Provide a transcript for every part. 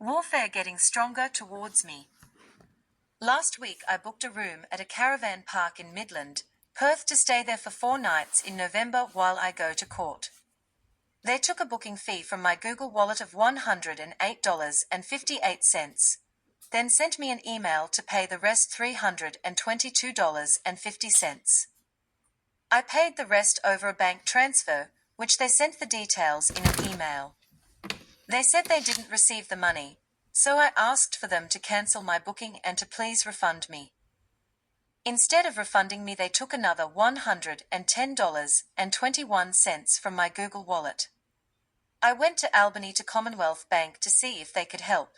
Warfare getting stronger towards me. Last week I booked a room at a caravan park in Midland, Perth to stay there for 4 nights in November while I go to court. They took a booking fee from my Google Wallet of $108.58, then sent me an email to pay the rest $322.50. I paid the rest over a bank transfer, which they sent the details in an email. They said they didn't receive the money, so I asked for them to cancel my booking and to please refund me. Instead of refunding me, they took another $110.21 from my Google Wallet. I went to Albany to Commonwealth Bank to see if they could help.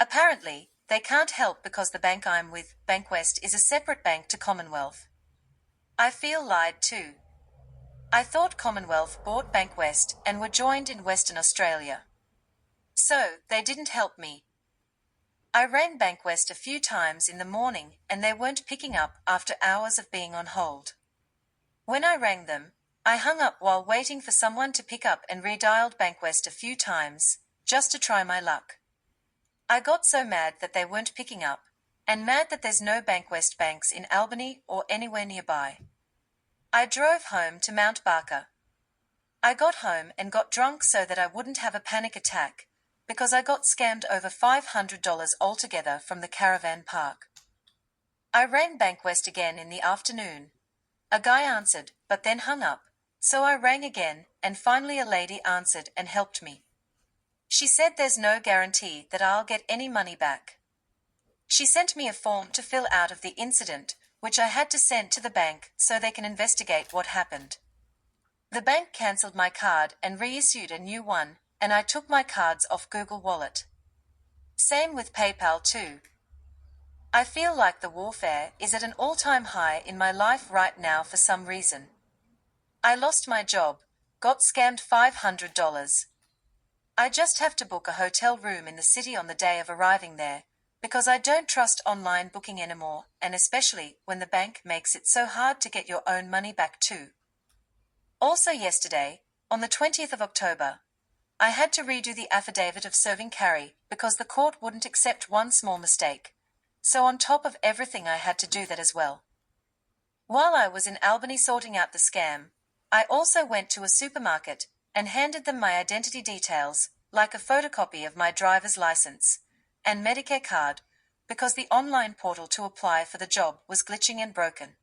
Apparently, they can't help because the bank I'm with, Bankwest, is a separate bank to Commonwealth. I feel lied to. I thought Commonwealth bought Bankwest and were joined in Western Australia. So, they didn't help me. I rang Bankwest a few times in the morning and they weren't picking up after hours of being on hold. When I rang them, I hung up while waiting for someone to pick up and redialed Bankwest a few times, just to try my luck. I got so mad that they weren't picking up, and mad that there's no Bankwest banks in Albany or anywhere nearby. I drove home to Mount Barker. I got home and got drunk so that I wouldn't have a panic attack, because I got scammed over $500 altogether from the caravan park. I rang Bankwest again in the afternoon. A guy answered, but then hung up, so I rang again, and finally a lady answered and helped me. She said there's no guarantee that I'll get any money back. She sent me a form to fill out of the incident, which I had to send to the bank so they can investigate what happened. The bank cancelled my card and reissued a new one, and I took my cards off Google Wallet. Same with PayPal too. I feel like the warfare is at an all-time high in my life right now for some reason. I lost my job, got scammed $500. I just have to book a hotel room in the city on the day of arriving there, because I don't trust online booking anymore, and especially when the bank makes it so hard to get your own money back too. Also yesterday, on the 20th of October, I had to redo the affidavit of serving carry because the court wouldn't accept one small mistake, so on top of everything I had to do that as well. While I was in Albany sorting out the scam, I also went to a supermarket and handed them my identity details, like a photocopy of my driver's license and Medicare card, because the online portal to apply for the job was glitching and broken.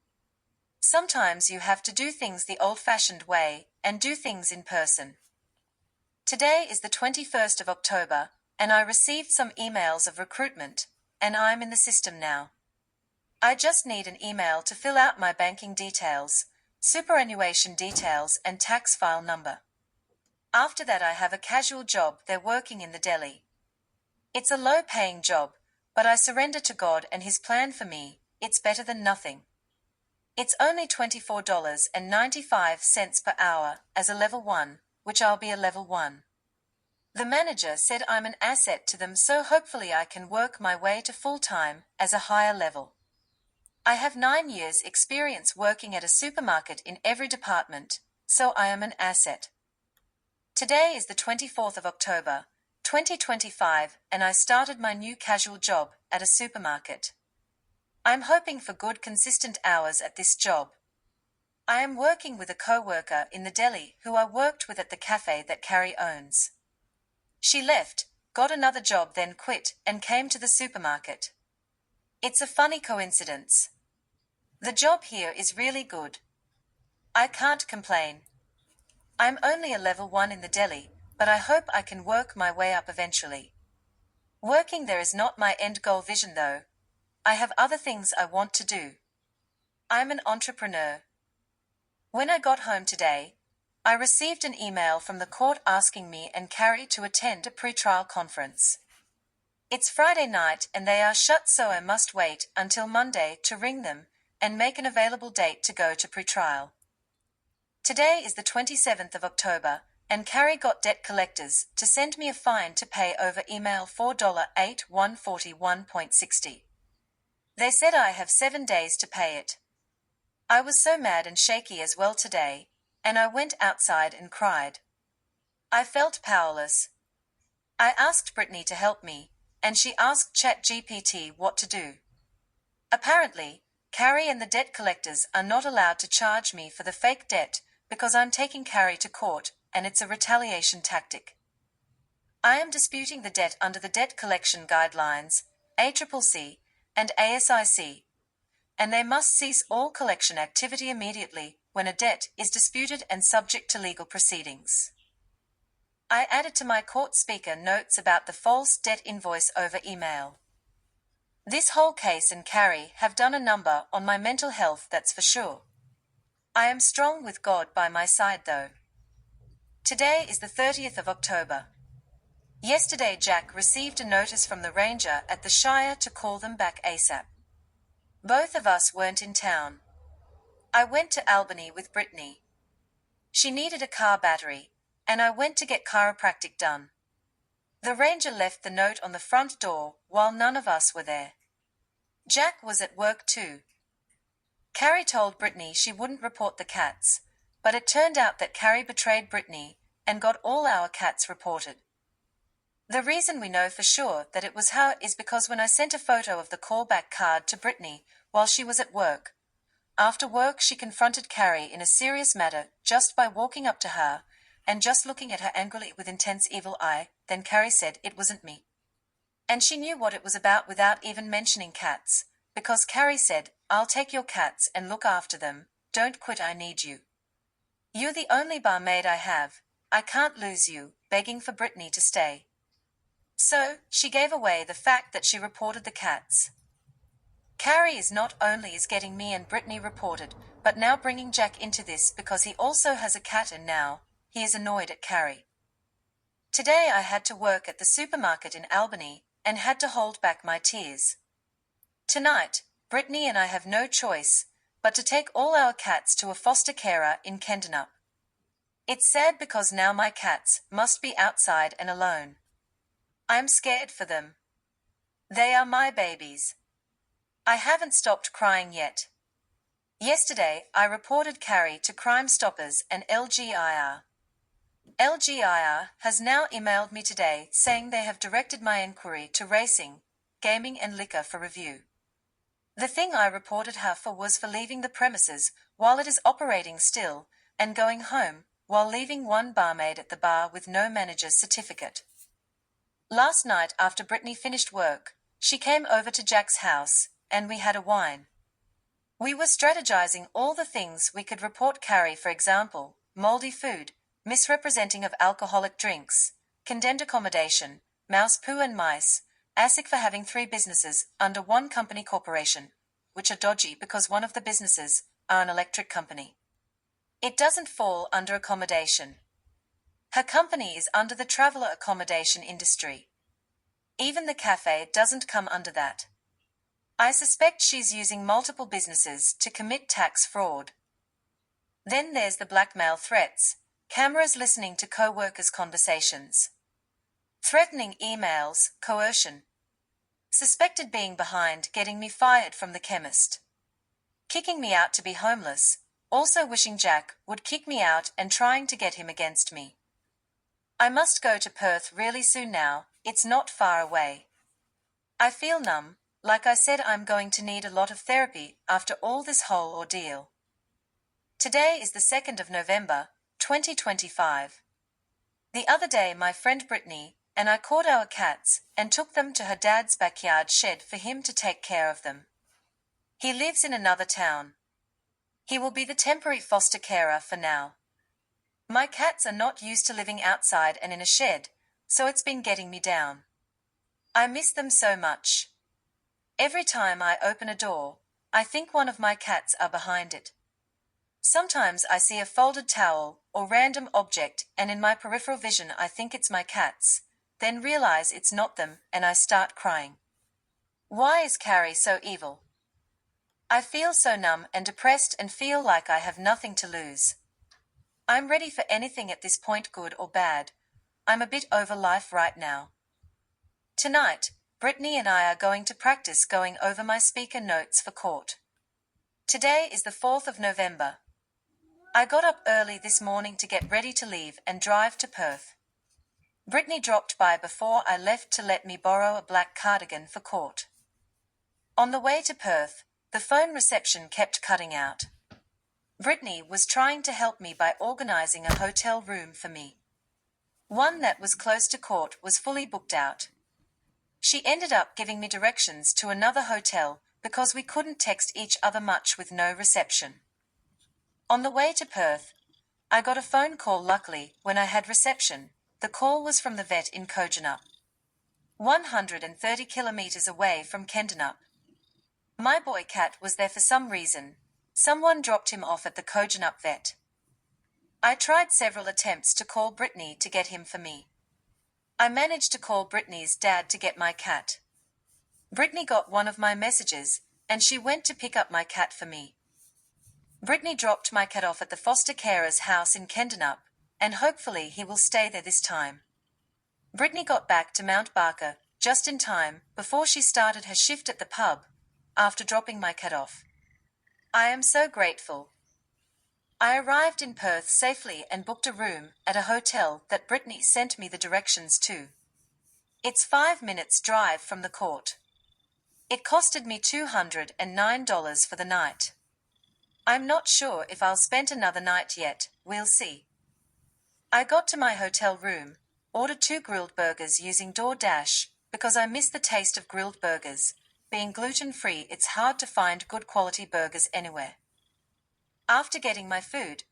Sometimes you have to do things the old-fashioned way and do things in person. Today is the 21st of October, and I received some emails of recruitment, and I'm in the system now. I just need an email to fill out my banking details, superannuation details, and tax file number. After that I have a casual job there working in the deli. It's a low-paying job, but I surrender to God and His plan for me. It's better than nothing. It's only $24.95 per hour as a level 1, which I'll be a level 1. The manager said I'm an asset to them, so hopefully I can work my way to full-time as a higher level. I have 9 years experience working at a supermarket in every department, so I am an asset. Today is the 24th of October, 2025, and I started my new casual job at a supermarket. I'm hoping for good consistent hours at this job. I am working with a co-worker in the deli who I worked with at the cafe that Carrie owns. She left, got another job, then quit and came to the supermarket. It's a funny coincidence. The job here is really good. I can't complain. I'm only a level 1 in the deli, but I hope I can work my way up eventually. Working there is not my end goal vision though. I have other things I want to do. I'm an entrepreneur. When I got home today, I received an email from the court asking me and Carrie to attend a pre-trial conference. It's Friday night and they are shut, so I must wait until Monday to ring them and make an available date to go to pre-trial. Today is the 27th of October, and Carrie got debt collectors to send me a fine to pay over email $4,8141.60. They said I have 7 days to pay it. I was so mad and shaky as well today, and I went outside and cried. I felt powerless. I asked Brittany to help me, and she asked ChatGPT what to do. Apparently, Carrie and the debt collectors are not allowed to charge me for the fake debt because I'm taking Carrie to court, and it's a retaliation tactic. I am disputing the debt under the Debt Collection Guidelines, ACCC, and ASIC, and they must cease all collection activity immediately when a debt is disputed and subject to legal proceedings. I added to my court speaker notes about the false debt invoice over email. This whole case and Carrie have done a number on my mental health, that's for sure. I am strong with God by my side though. Today is the 30th of October. Yesterday Jack received a notice from the ranger at the Shire to call them back ASAP. Both of us weren't in town. I went to Albany with Brittany. She needed a car battery, and I went to get chiropractic done. The ranger left the note on the front door while none of us were there. Jack was at work too. Carrie told Brittany she wouldn't report the cats, but it turned out that Carrie betrayed Brittany and got all our cats reported. The reason we know for sure that it was her is because when I sent a photo of the callback card to Brittany while she was at work, after work she confronted Carrie in a serious matter just by walking up to her and just looking at her angrily with intense evil eye. Then Carrie said it wasn't me. And she knew what it was about without even mentioning cats, because Carrie said, "I'll take your cats and look after them, don't quit, I need you. You're the only barmaid I have, I can't lose you," begging for Brittany to stay. So, she gave away the fact that she reported the cats. Carrie is not only is getting me and Brittany reported, but now bringing Jack into this because he also has a cat, and now he is annoyed at Carrie. Today I had to work at the supermarket in Albany and had to hold back my tears. Tonight, Brittany and I have no choice but to take all our cats to a foster carer in Kendenup. It's sad because now my cats must be outside and alone. I'm scared for them. They are my babies. I haven't stopped crying yet. Yesterday, I reported Carrie to Crime Stoppers and LGIR. LGIR has now emailed me today saying they have directed my inquiry to racing, gaming and liquor for review. The thing I reported her for was for leaving the premises while it is operating still and going home while leaving one barmaid at the bar with no manager's certificate. Last night after Brittany finished work, she came over to Jack's house and we had a wine. We were strategizing all the things we could report Carrie, for example, moldy food, misrepresenting of alcoholic drinks, condemned accommodation, mouse poo and mice, ASIC for having 3 businesses under one company corporation, which are dodgy because one of the businesses are an electric company. It doesn't fall under accommodation. Her company is under the traveler accommodation industry. Even the cafe doesn't come under that. I suspect she's using multiple businesses to commit tax fraud. Then there's the blackmail threats, cameras listening to co-workers' conversations, threatening emails, coercion. Suspected being behind getting me fired from the chemist. Kicking me out to be homeless, also wishing Jack would kick me out and trying to get him against me. I must go to Perth really soon now, it's not far away. I feel numb, like I said I'm going to need a lot of therapy after all this whole ordeal. Today is the 2nd of November, 2025. The other day my friend Brittany and I caught our cats and took them to her dad's backyard shed for him to take care of them. He lives in another town. He will be the temporary foster carer for now. My cats are not used to living outside and in a shed, so it's been getting me down. I miss them so much. Every time I open a door, I think one of my cats are behind it. Sometimes I see a folded towel or random object and in my peripheral vision I think it's my cats, then realize it's not them and I start crying. Why is Carrie so evil? I feel so numb and depressed and feel like I have nothing to lose. I'm ready for anything at this point, good or bad. I'm a bit over life right now. Tonight, Brittany and I are going to practice going over my speaker notes for court. Today is the 4th of November. I got up early this morning to get ready to leave and drive to Perth. Brittany dropped by before I left to let me borrow a black cardigan for court. On the way to Perth, the phone reception kept cutting out. Brittany was trying to help me by organising a hotel room for me. One that was close to court was fully booked out. She ended up giving me directions to another hotel because we couldn't text each other much with no reception. On the way to Perth, I got a phone call. Luckily, when I had reception, the call was from the vet in Kojonup, 130 kilometres away from Kendanup. My boy Cat was there for some reason. Someone dropped him off at the Kojonup vet. I tried several attempts to call Brittany to get him for me. I managed to call Brittany's dad to get my cat. Brittany got one of my messages, and she went to pick up my cat for me. Brittany dropped my cat off at the foster carer's house in Kendanup, and hopefully he will stay there this time. Brittany got back to Mount Barker just in time before she started her shift at the pub, after dropping my cat off. I am so grateful. I arrived in Perth safely and booked a room at a hotel that Brittany sent me the directions to. It's 5 minutes drive from the court. It costed me $209 for the night. I'm not sure if I'll spend another night yet, we'll see. I got to my hotel room, ordered 2 grilled burgers using DoorDash, because I miss the taste of grilled burgers. Being gluten-free, it's hard to find good quality burgers anywhere. After getting my food,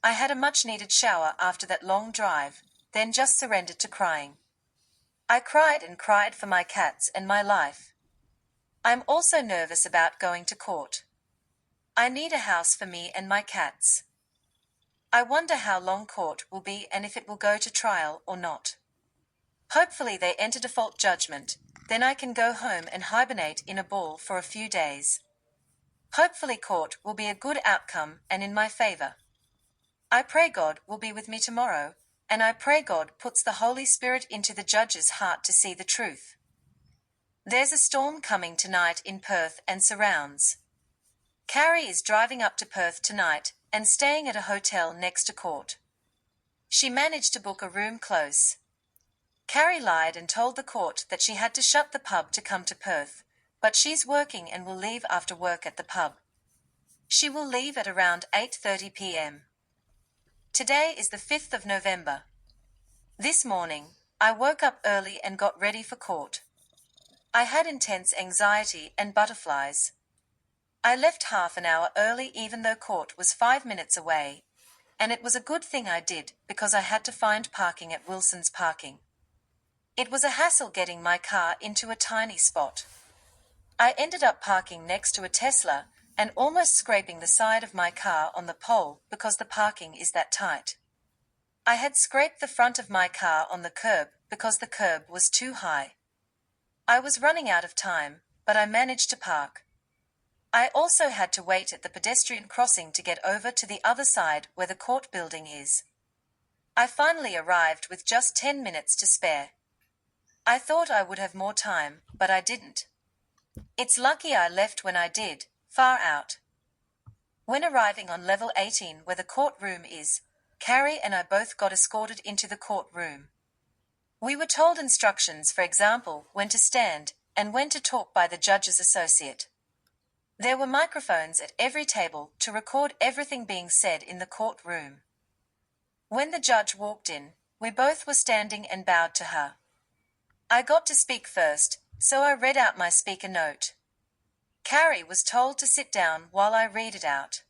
I had a much-needed shower after that long drive, then just surrendered to crying. I cried and cried for my cats and my life. I'm also nervous about going to court. I need a house for me and my cats. I wonder how long court will be and if it will go to trial or not. Hopefully they enter default judgment, then I can go home and hibernate in a ball for a few days. Hopefully court will be a good outcome and in my favour. I pray God will be with me tomorrow, and I pray God puts the Holy Spirit into the judge's heart to see the truth. There's a storm coming tonight in Perth and surrounds. Carrie is driving up to Perth tonight and staying at a hotel next to court. She managed to book a room close. Carrie lied and told the court that she had to shut the pub to come to Perth, but she's working and will leave after work at the pub. She will leave at around 8:30 p.m. Today is the 5th of November. This morning, I woke up early and got ready for court. I had intense anxiety and butterflies. I left half an hour early even though court was 5 minutes away, and it was a good thing I did because I had to find parking at Wilson's Parking. It was a hassle getting my car into a tiny spot. I ended up parking next to a Tesla and almost scraping the side of my car on the pole because the parking is that tight. I had scraped the front of my car on the curb because the curb was too high. I was running out of time, but I managed to park. I also had to wait at the pedestrian crossing to get over to the other side where the court building is. I finally arrived with just 10 minutes to spare. I thought I would have more time, but I didn't. It's lucky I left when I did, far out. When arriving on level 18 where the courtroom is, Carrie and I both got escorted into the courtroom. We were told instructions, for example, when to stand and when to talk by the judge's associate. There were microphones at every table to record everything being said in the courtroom. When the judge walked in, we both were standing and bowed to her. I got to speak first, so I read out my speaker note. Carrie was told to sit down while I read it out.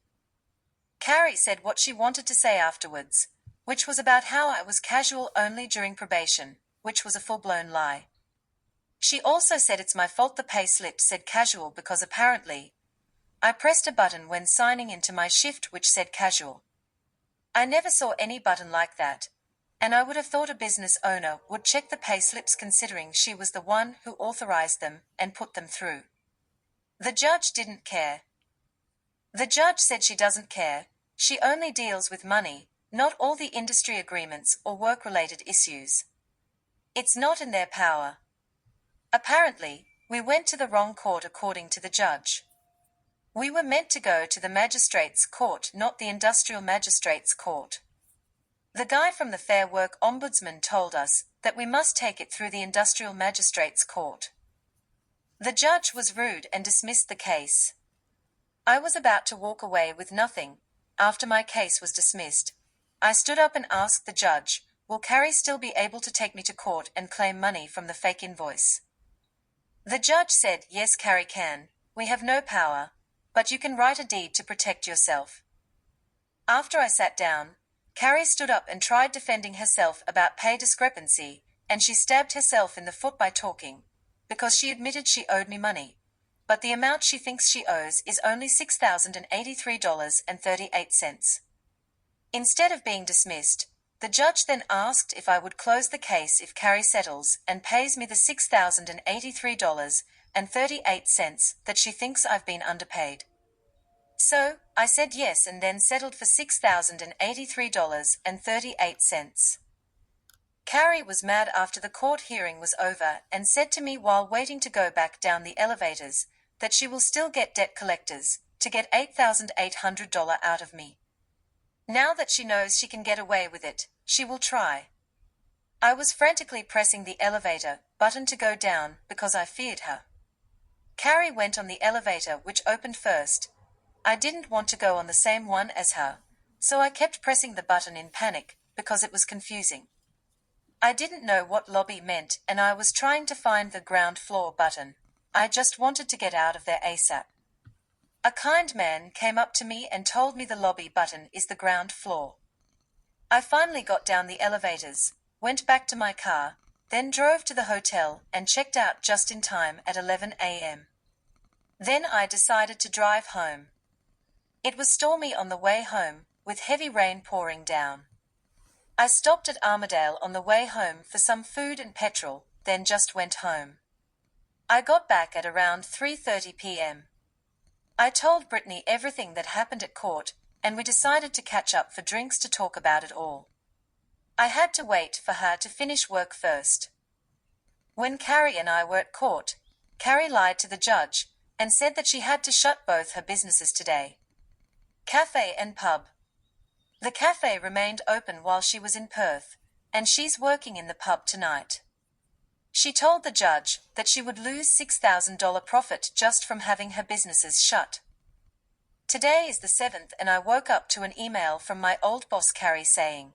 Carrie said what she wanted to say afterwards, which was about how I was casual only during probation, which was a full-blown lie. She also said it's my fault the pay slip said casual because apparently I pressed a button when signing into my shift which said casual. I never saw any button like that, and I would have thought a business owner would check the pay slips considering she was the one who authorized them and put them through. The judge didn't care. The judge said she doesn't care, she only deals with money, not all the industry agreements or work-related issues. It's not in their power. Apparently, we went to the wrong court according to the judge. We were meant to go to the magistrate's court, not the industrial magistrate's court. The guy from the Fair Work Ombudsman told us that we must take it through the Industrial Magistrates Court. The judge was rude and dismissed the case. I was about to walk away with nothing. After my case was dismissed, I stood up and asked the judge, will Carrie still be able to take me to court and claim money from the fake invoice? The judge said, yes, Carrie can. We have no power, but you can write a deed to protect yourself. After I sat down, Carrie stood up and tried defending herself about pay discrepancy, and she stabbed herself in the foot by talking, because she admitted she owed me money, but the amount she thinks she owes is only $6,083.38. Instead of being dismissed, the judge then asked if I would close the case if Carrie settles and pays me the $6,083.38 that she thinks I've been underpaid. So, I said yes and then settled for $6,083.38. Carrie was mad after the court hearing was over and said to me while waiting to go back down the elevators that she will still get debt collectors to get $8,800 out of me. Now that she knows she can get away with it, she will try. I was frantically pressing the elevator button to go down because I feared her. Carrie went on the elevator which opened first. I didn't want to go on the same one as her, so I kept pressing the button in panic because it was confusing. I didn't know what lobby meant and I was trying to find the ground floor button. I just wanted to get out of there ASAP. A kind man came up to me and told me the lobby button is the ground floor. I finally got down the elevators, went back to my car, then drove to the hotel and checked out just in time at 11 a.m. Then I decided to drive home. It was stormy on the way home, with heavy rain pouring down. I stopped at Armadale on the way home for some food and petrol, then just went home. I got back at around 3:30 p.m. I told Brittany everything that happened at court, and we decided to catch up for drinks to talk about it all. I had to wait for her to finish work first. When Carrie and I were at court, Carrie lied to the judge and said that she had to shut both her businesses today. Cafe and pub. The cafe remained open while she was in Perth, and she's working in the pub tonight. She told the judge that she would lose $6,000 profit just from having her businesses shut. Today is the 7th and I woke up to an email from my old boss Carrie saying,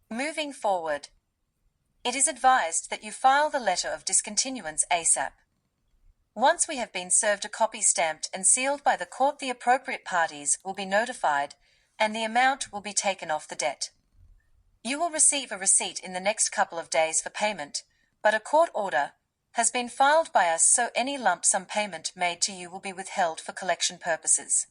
moving forward, it is advised that you file the letter of discontinuance ASAP. Once we have been served a copy stamped and sealed by the court, the appropriate parties will be notified and the amount will be taken off the debt. You will receive a receipt in the next couple of days for payment, but a court order has been filed by us, so any lump sum payment made to you will be withheld for collection purposes.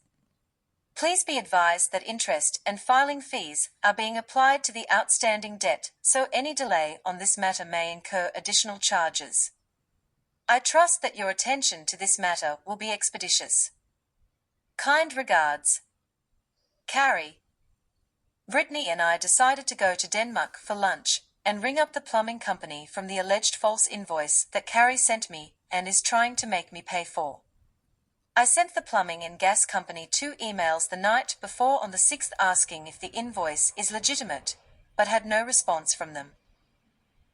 Please be advised that interest and filing fees are being applied to the outstanding debt, so any delay on this matter may incur additional charges. I trust that your attention to this matter will be expeditious. Kind regards, Carrie. Brittany and I decided to go to Denmark for lunch and ring up the plumbing company from the alleged false invoice that Carrie sent me and is trying to make me pay for. I sent the plumbing and gas company 2 emails the night before on the 6th asking if the invoice is legitimate, but had no response from them.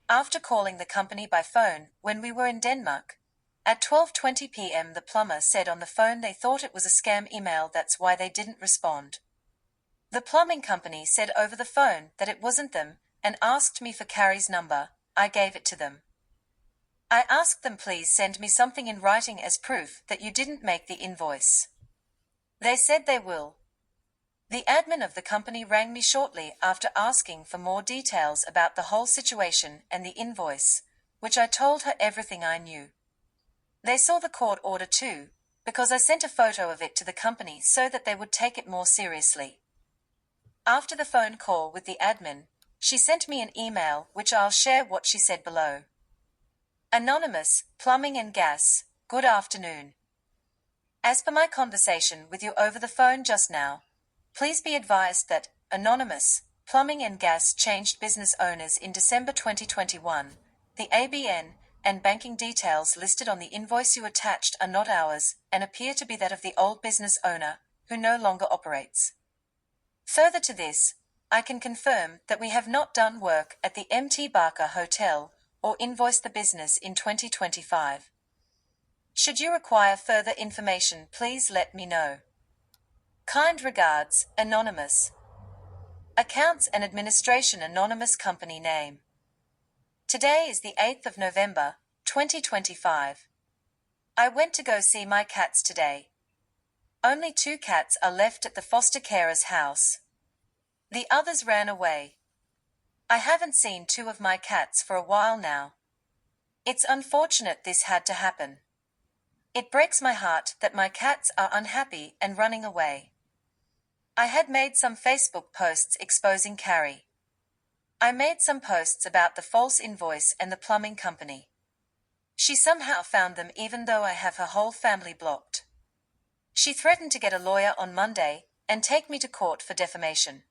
After calling the company by phone when we were in Denmark, at 12:20 p.m. the plumber said on the phone they thought it was a scam email, that's why they didn't respond. The plumbing company said over the phone that it wasn't them and asked me for Carrie's number. I gave it to them. I asked them please send me something in writing as proof that you didn't make the invoice. They said they will. The admin of the company rang me shortly after asking for more details about the whole situation and the invoice, which I told her everything I knew. They saw the court order too, because I sent a photo of it to the company so that they would take it more seriously. After the phone call with the admin, she sent me an email which I'll share what she said below. Anonymous, Plumbing and Gas, good afternoon. As per my conversation with you over the phone just now, please be advised that Anonymous, Plumbing and Gas changed business owners in December 2021. The ABN and banking details listed on the invoice you attached are not ours and appear to be that of the old business owner, who no longer operates. Further to this, I can confirm that we have not done work at the MT Barker Hotel or invoiced the business in 2025. Should you require further information, please let me know. Kind regards, Anonymous. Accounts and Administration Anonymous Company Name. Today is the 8th of November, 2025. I went to go see my cats today. Only 2 cats are left at the foster carer's house. The others ran away. I haven't seen 2 of my cats for a while now. It's unfortunate this had to happen. It breaks my heart that my cats are unhappy and running away. I had made some Facebook posts exposing Carrie. I made some posts about the false invoice and the plumbing company. She somehow found them even though I have her whole family blocked. She threatened to get a lawyer on Monday and take me to court for defamation.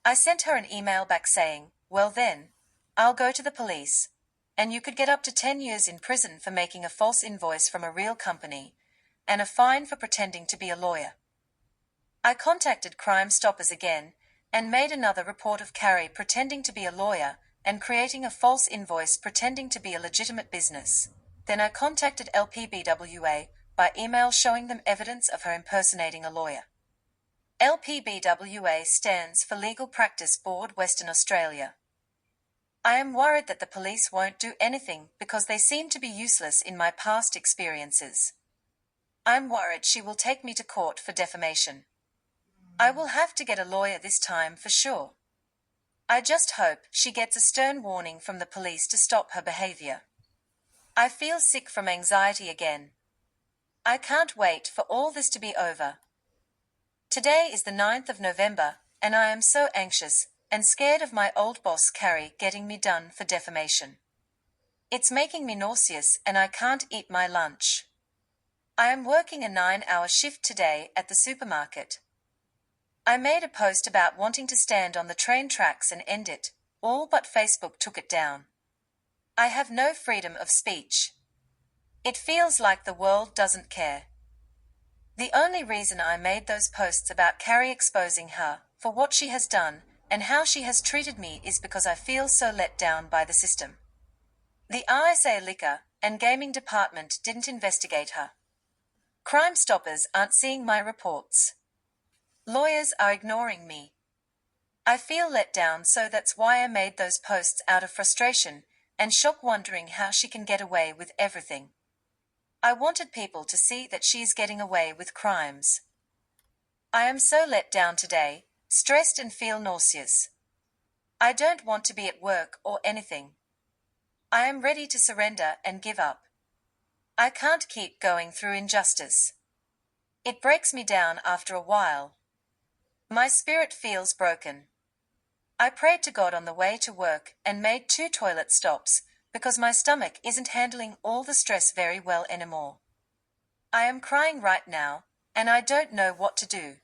I sent her an email back saying, well then, I'll go to the police, and you could get up to 10 years in prison for making a false invoice from a real company, and a fine for pretending to be a lawyer. I contacted Crime Stoppers again, and made another report of Carrie pretending to be a lawyer and creating a false invoice pretending to be a legitimate business. Then I contacted LPBWA by email showing them evidence of her impersonating a lawyer. LPBWA stands for Legal Practice Board Western Australia. I am worried that the police won't do anything because they seem to be useless in my past experiences. I'm worried she will take me to court for defamation. I will have to get a lawyer this time for sure. I just hope she gets a stern warning from the police to stop her behavior. I feel sick from anxiety again. I can't wait for all this to be over. Today is the 9th of November, and I am so anxious and scared of my old boss Carrie getting me done for defamation. It's making me nauseous and I can't eat my lunch. I am working a 9-hour shift today at the supermarket. I made a post about wanting to stand on the train tracks and end it, all but Facebook took it down. I have no freedom of speech. It feels like the world doesn't care. The only reason I made those posts about Carrie exposing her for what she has done and how she has treated me is because I feel so let down by the system. The RSA Liquor and Gaming Department didn't investigate her. Crime Stoppers aren't seeing my reports. Lawyers are ignoring me. I feel let down, so that's why I made those posts out of frustration and shock, wondering how she can get away with everything. I wanted people to see that she is getting away with crimes. I am so let down today, stressed and feel nauseous. I don't want to be at work or anything. I am ready to surrender and give up. I can't keep going through injustice. It breaks me down after a while. My spirit feels broken. I prayed to God on the way to work and made 2 toilet stops because my stomach isn't handling all the stress very well anymore. I am crying right now, and I don't know what to do.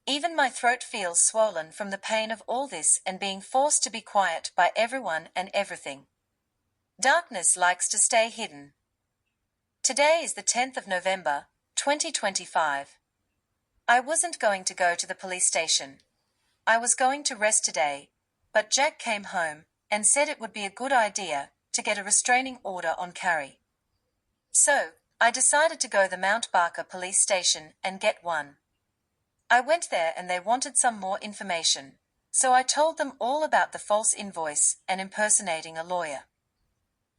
Even my throat feels swollen from the pain of all this and being forced to be quiet by everyone and everything. Darkness likes to stay hidden. Today is the 10th of November, 2025. I wasn't going to go to the police station. I was going to rest today, but Jack came home and said it would be a good idea to get a restraining order on Carrie. So, I decided to go to the Mount Barker police station and get one. I went there and they wanted some more information, so I told them all about the false invoice and impersonating a lawyer.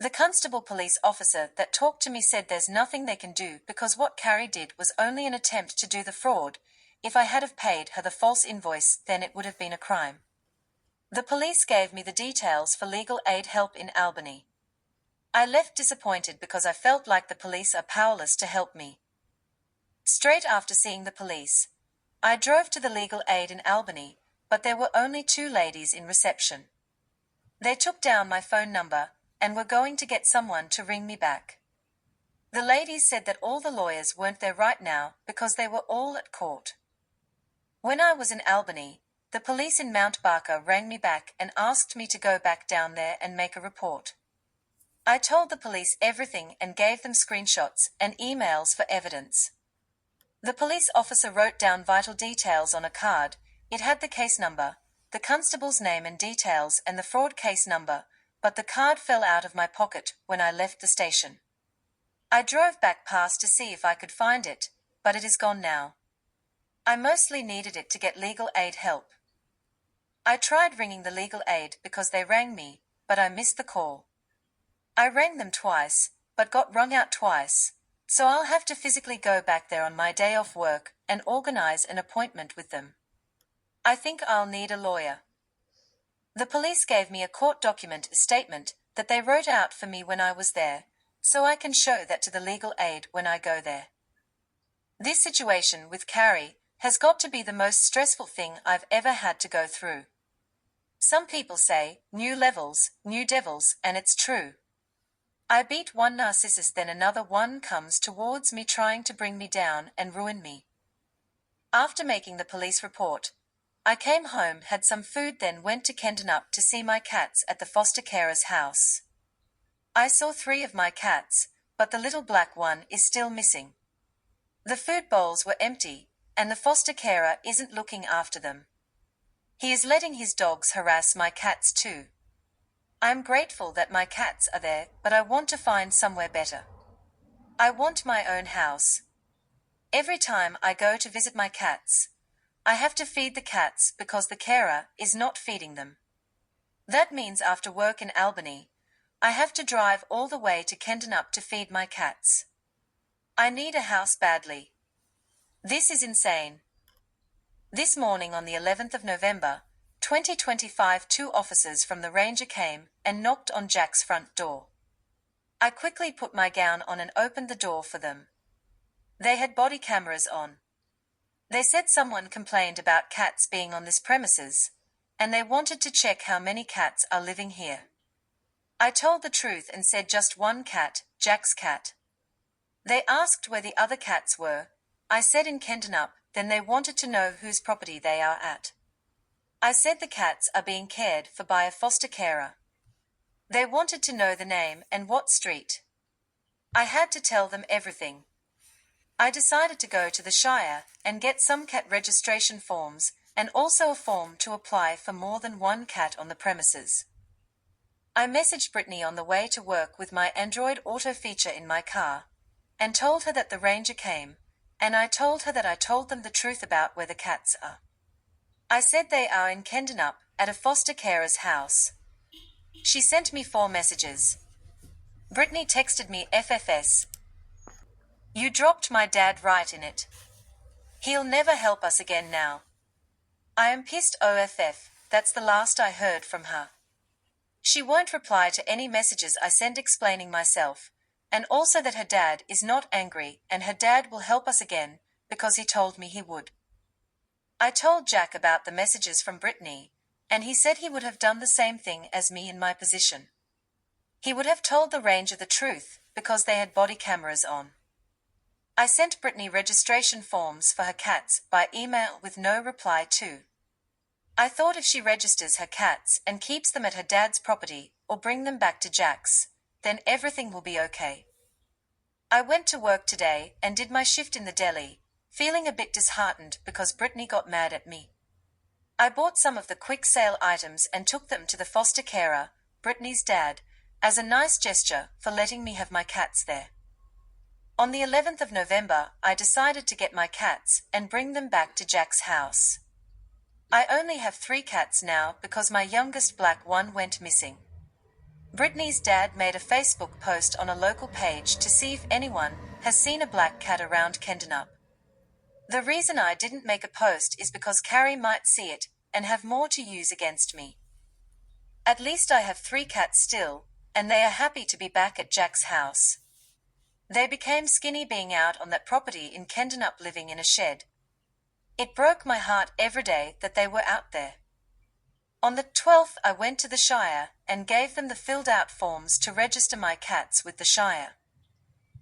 The constable police officer that talked to me said there's nothing they can do because what Carrie did was only an attempt to do the fraud. If I had have paid her the false invoice, then it would have been a crime. The police gave me the details for legal aid help in Albany. I left disappointed because I felt like the police are powerless to help me. Straight after seeing the police, I drove to the legal aid in Albany, but there were only 2 ladies in reception. They took down my phone number and were going to get someone to ring me back. The ladies said that all the lawyers weren't there right now because they were all at court. When I was in Albany, the police in Mount Barker rang me back and asked me to go back down there and make a report. I told the police everything and gave them screenshots and emails for evidence. The police officer wrote down vital details on a card. It had the case number, the constable's name and details and the fraud case number, but the card fell out of my pocket when I left the station. I drove back past to see if I could find it, but it is gone now. I mostly needed it to get legal aid help. I tried ringing the legal aid because they rang me, but I missed the call. I rang them twice, but got rung out twice, so I'll have to physically go back there on my day off work and organize an appointment with them. I think I'll need a lawyer. The police gave me a court document statement that they wrote out for me when I was there, so I can show that to the legal aid when I go there. This situation with Carrie has got to be the most stressful thing I've ever had to go through. Some people say, new levels, new devils, and it's true. I beat one narcissist, then another one comes towards me trying to bring me down and ruin me. After making the police report, I came home, had some food, then went to Kendanup to see my cats at the foster carer's house. I saw 3 of my cats, but the little black one is still missing. The food bowls were empty, and the foster carer isn't looking after them. He is letting his dogs harass my cats too. I'm grateful that my cats are there, but I want to find somewhere better. I want my own house. Every time I go to visit my cats, I have to feed the cats because the carer is not feeding them. That means after work in Albany, I have to drive all the way to Kendanup to feed my cats. I need a house badly. This is insane. This morning on the 11th of November, 2025, 2 officers from the Ranger came and knocked on Jack's front door. I quickly put my gown on and opened the door for them. They had body cameras on. They said someone complained about cats being on this premises, and they wanted to check how many cats are living here. I told the truth and said just one cat, Jack's cat. They asked where the other cats were. I said in Kendanup, then they wanted to know whose property they are at. I said the cats are being cared for by a foster carer. They wanted to know the name and what street. I had to tell them everything. I decided to go to the Shire and get some cat registration forms and also a form to apply for more than one cat on the premises. I messaged Brittany on the way to work with my Android Auto feature in my car and told her that the Ranger came, and I told her that I told them the truth about where the cats are. I said they are in Kendanup at a foster carer's house. She sent me 4 messages. Brittany texted me FFS. You dropped my dad right in it. He'll never help us again now. I am pissed OFF, that's the last I heard from her. She won't reply to any messages I send explaining myself, and also that her dad is not angry and her dad will help us again because he told me he would. I told Jack about the messages from Brittany, and he said he would have done the same thing as me in my position. He would have told the Ranger the truth because they had body cameras on. I sent Brittany registration forms for her cats by email with no reply too. I thought if she registers her cats and keeps them at her dad's property or bring them back to Jack's, then everything will be okay. I went to work today and did my shift in the deli, feeling a bit disheartened because Brittany got mad at me. I bought some of the quick sale items and took them to the foster carer, Brittany's dad, as a nice gesture for letting me have my cats there. On the 11th of November, I decided to get my cats and bring them back to Jack's house. I only have 3 cats now because my youngest black one went missing. Brittany's dad made a Facebook post on a local page to see if anyone has seen a black cat around Kendanup. The reason I didn't make a post is because Carrie might see it and have more to use against me. At least I have 3 cats still, and they are happy to be back at Jack's house. They became skinny being out on that property in Kendanup living in a shed. It broke my heart every day that they were out there. On the 12th, I went to the Shire and gave them the filled-out forms to register my cats with the Shire.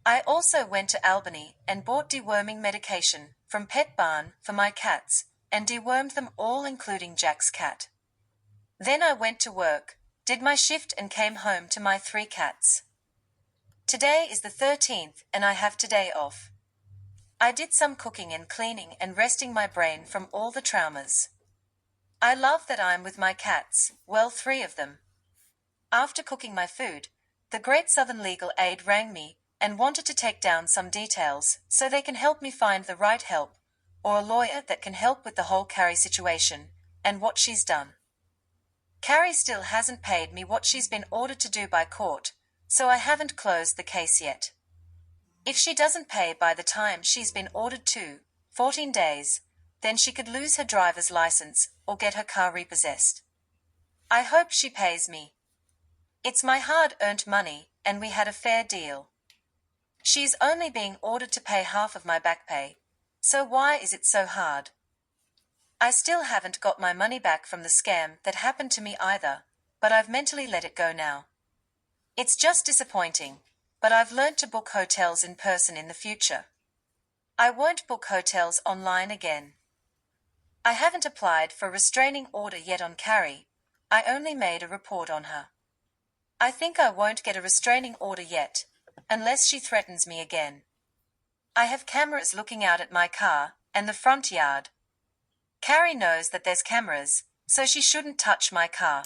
I also went to Albany and bought deworming medication from Pet Barn for my cats and dewormed them all including Jack's cat. Then I went to work, did my shift and came home to my 3 cats. Today is the 13th and I have today off. I did some cooking and cleaning and resting my brain from all the traumas. I love that I'm with my cats, well, 3 of them. After cooking my food, the Great Southern Legal Aid rang me and wanted to take down some details so they can help me find the right help, or a lawyer that can help with the whole Carrie situation, and what she's done. Carrie still hasn't paid me what she's been ordered to do by court, so I haven't closed the case yet. If she doesn't pay by the time she's been ordered to, 14 days, then she could lose her driver's license or get her car repossessed. I hope she pays me. It's my hard-earned money, and we had a fair deal. She's only being ordered to pay half of my back pay, so why is it so hard? I still haven't got my money back from the scam that happened to me either, but I've mentally let it go now. It's just disappointing, but I've learnt to book hotels in person in the future. I won't book hotels online again. I haven't applied for a restraining order yet on Carrie. I only made a report on her. I think I won't get a restraining order yet, unless she threatens me again. I have cameras looking out at my car and the front yard. Carrie knows that there's cameras, so she shouldn't touch my car.